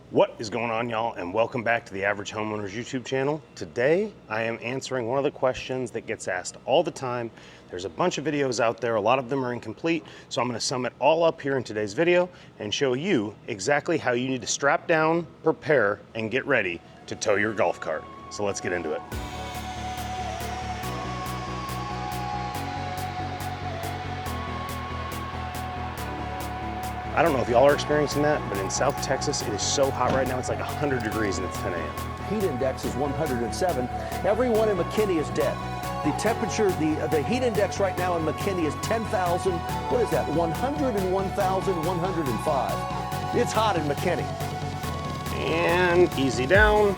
What is going on, y'all, and welcome back to the Average Homeowner's YouTube channel. Today, I am answering one of the questions that gets asked all the time. There's a bunch of videos out there, a lot of them are incomplete, so I'm gonna sum it all up here in today's video and show you exactly how you need to strap down, prepare, and get ready to tow your golf cart. So let's get into it. I don't know if y'all are experiencing that, but in South Texas, it is so hot right now. It's like 100 degrees and it's 10 a.m. Heat index is 107. Everyone in McKinney is dead. The temperature, the heat index right now in McKinney is 10,000. What is that? 101,105. It's hot in McKinney. And easy down.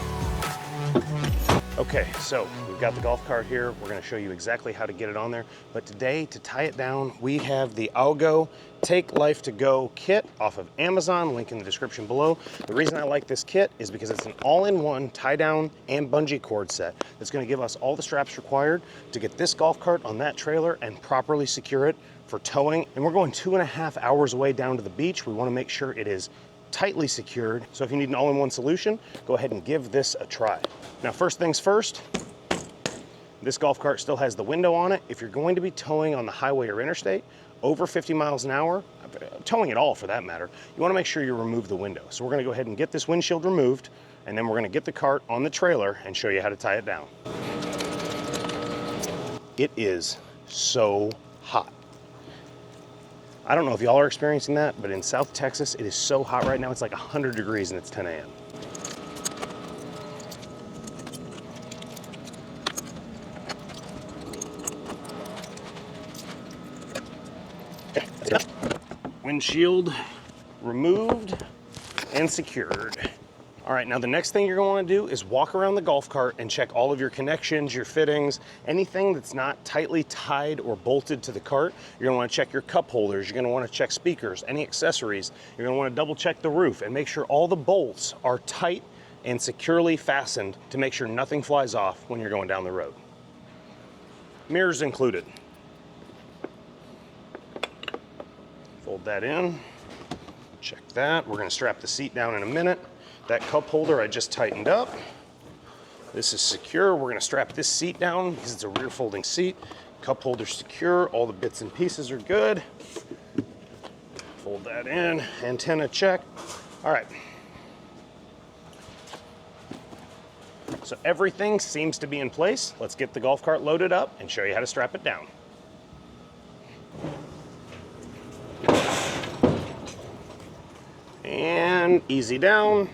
Okay, so we've got the golf cart here. We're gonna show you exactly how to get it on there. But today, to tie it down, we have the Algo Take Life to Go kit off of Amazon, link in the description below. The reason I like this kit is because it's an all-in-one tie down and bungee cord set that's gonna give us all the straps required to get this golf cart on that trailer and properly secure it for towing. And we're going 2.5 hours away down to the beach. We wanna make sure it is tightly secured. So if you need an all-in-one solution, go ahead and give this a try. Now, first things first, this golf cart still has the window on it. If you're going to be towing on the highway or interstate, over 50 miles an hour, towing at all for that matter, you wanna make sure you remove the window. So we're gonna go ahead and get this windshield removed, and then we're gonna get the cart on the trailer and show you how to tie it down. It is so hot. I don't know if y'all are experiencing that, but in South Texas, it is so hot right now. It's like 100 degrees and it's 10 a.m. Windshield removed and secured. All right, now the next thing you're gonna wanna do is walk around the golf cart and check all of your connections, your fittings, anything that's not tightly tied or bolted to the cart. You're gonna wanna check your cup holders, you're gonna wanna check speakers, any accessories. You're gonna wanna double check the roof and make sure all the bolts are tight and securely fastened to make sure nothing flies off when you're going down the road. Mirrors included. Fold that in, check that. We're gonna strap the seat down in a minute. That cup holder I just tightened up. This is secure. We're gonna strap this seat down because it's a rear folding seat. Cup holder secure, all the bits and pieces are good. Fold that in, antenna check. All right. So everything seems to be in place. Let's get the golf cart loaded up and show you how to strap it down. And easy down.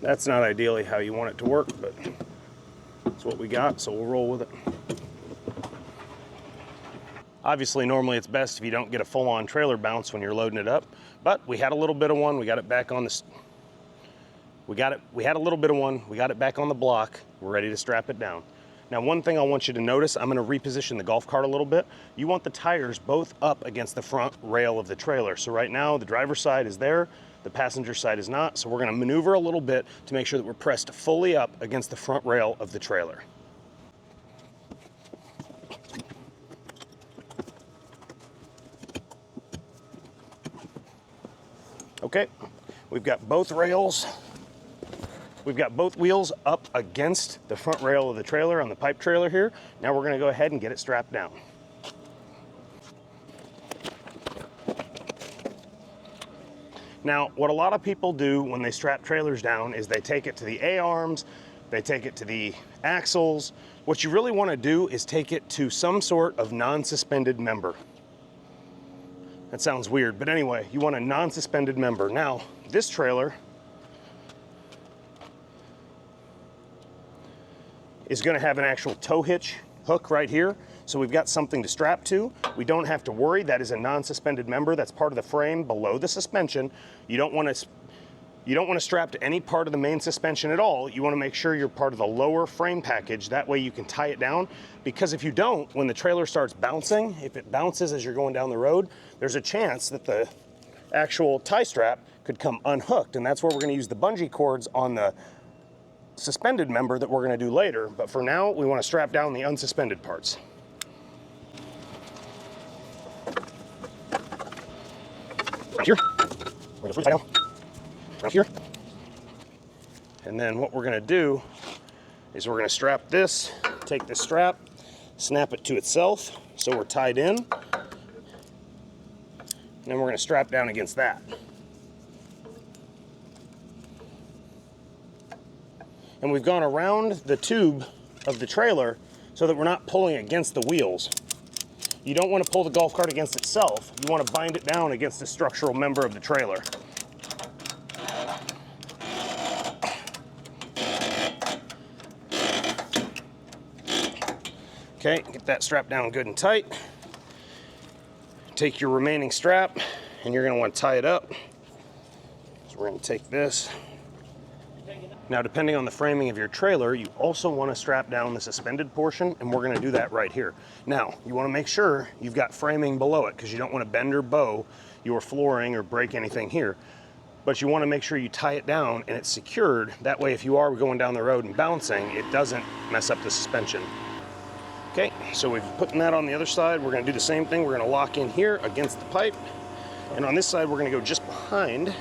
That's not ideally how you want it to work, but it's what we got, so we'll roll with it. Obviously, normally it's best if you don't get a full-on trailer bounce when you're loading it up, but we had a little bit of one. We got it back on the, we had a little bit of one. We got it back on the block. We're ready to strap it down. Now, one thing I want you to notice, I'm gonna reposition the golf cart a little bit. You want the tires both up against the front rail of the trailer. So right now, the driver's side is there, the passenger side is not. So we're gonna maneuver a little bit to make sure that we're pressed fully up against the front rail of the trailer. Okay, we've got both rails. We've got both wheels up against the front rail of the trailer on the pipe trailer here. Now we're gonna go ahead and get it strapped down. Now, what a lot of people do when they strap trailers down is they take it to the A-arms, they take it to the axles. What you really wanna do is take it to some sort of non-suspended member. That sounds weird, but anyway, you want a non-suspended member. Now, this trailer is gonna have an actual tow hitch hook right here. So we've got something to strap to. We don't have to worry, that is a non-suspended member. That's part of the frame below the suspension. You don't wanna strap to any part of the main suspension at all. You wanna make sure you're part of the lower frame package. That way you can tie it down. Because if you don't, when the trailer starts bouncing, if it bounces as you're going down the road, there's a chance that the actual tie strap could come unhooked. And that's where we're gonna use the bungee cords on the suspended member that we're gonna do later, but for now, we wanna strap down the unsuspended parts. Around here. We're gonna tie down. Around here. And then what we're gonna do is we're gonna strap this, take this strap, snap it to itself so we're tied in. And then we're gonna strap down against that. And we've gone around the tube of the trailer so that we're not pulling against the wheels. You don't want to pull the golf cart against itself. You want to bind it down against a structural member of the trailer. Okay, get that strap down good and tight. Take your remaining strap and you're going to want to tie it up. So we're going to take this. Now, depending on the framing of your trailer, you also want to strap down the suspended portion, and we're going to do that right here. Now, you want to make sure you've got framing below it because you don't want to bend or bow your flooring or break anything here. But you want to make sure you tie it down and it's secured. That way, if you are going down the road and bouncing, it doesn't mess up the suspension. Okay, so we've put that on the other side. We're going to do the same thing. We're going to lock in here against the pipe. And on this side, we're going to go just behind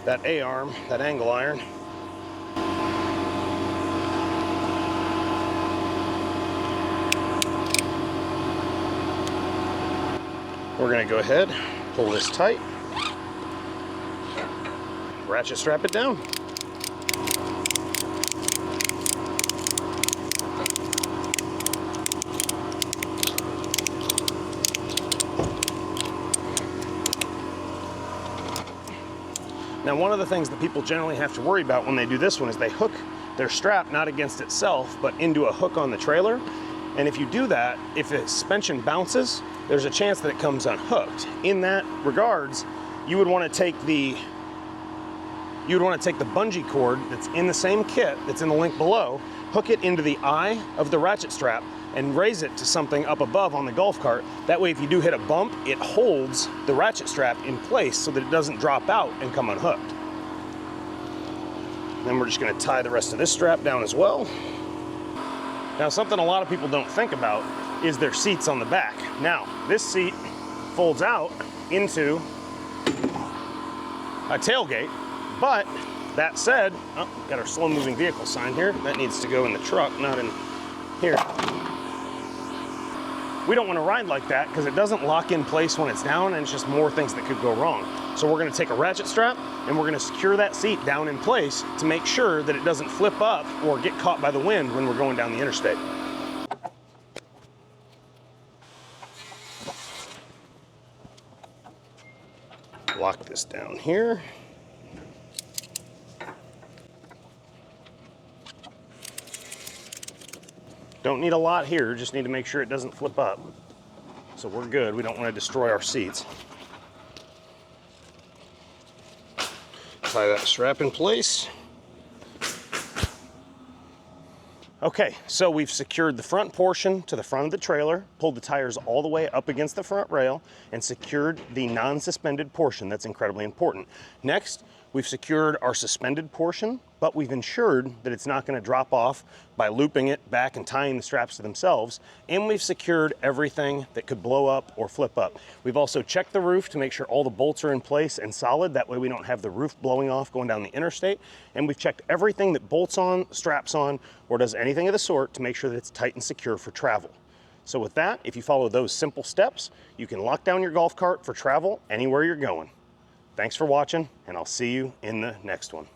that A-arm, that angle iron. We're going to go ahead, pull this tight, ratchet strap it down. Now, one of the things that people generally have to worry about when they do this one is they hook their strap not against itself, but into a hook on the trailer. And if you do that, if the suspension bounces, there's a chance that it comes unhooked. In that regards, you would want to take the bungee cord that's in the same kit that's in the link below, hook it into the eye of the ratchet strap and raise it to something up above on the golf cart. That way, if you do hit a bump, it holds the ratchet strap in place so that it doesn't drop out and come unhooked. Then we're just going to tie the rest of this strap down as well. Now, something a lot of people don't think about is their seats on the back. Now, this seat folds out into a tailgate, but that said, oh, we've got our slow moving vehicle sign here. That needs to go in the truck, not in here. We don't want to ride like that because it doesn't lock in place when it's down, and it's just more things that could go wrong. So we're going to take a ratchet strap and we're going to secure that seat down in place to make sure that it doesn't flip up or get caught by the wind when we're going down the interstate. Lock this down here. Don't need a lot here, just need to make sure it doesn't flip up. So we're good, we don't want to destroy our seats. Tie that strap in place. Okay, so we've secured the front portion to the front of the trailer, pulled the tires all the way up against the front rail, and secured the non-suspended portion. That's incredibly important. Next, we've secured our suspended portion, but we've ensured that it's not going to drop off by looping it back and tying the straps to themselves. And we've secured everything that could blow up or flip up. We've also checked the roof to make sure all the bolts are in place and solid. That way we don't have the roof blowing off going down the interstate. And we've checked everything that bolts on, straps on, or does anything of the sort to make sure that it's tight and secure for travel. So with that, if you follow those simple steps, you can lock down your golf cart for travel anywhere you're going. Thanks for watching, and I'll see you in the next one.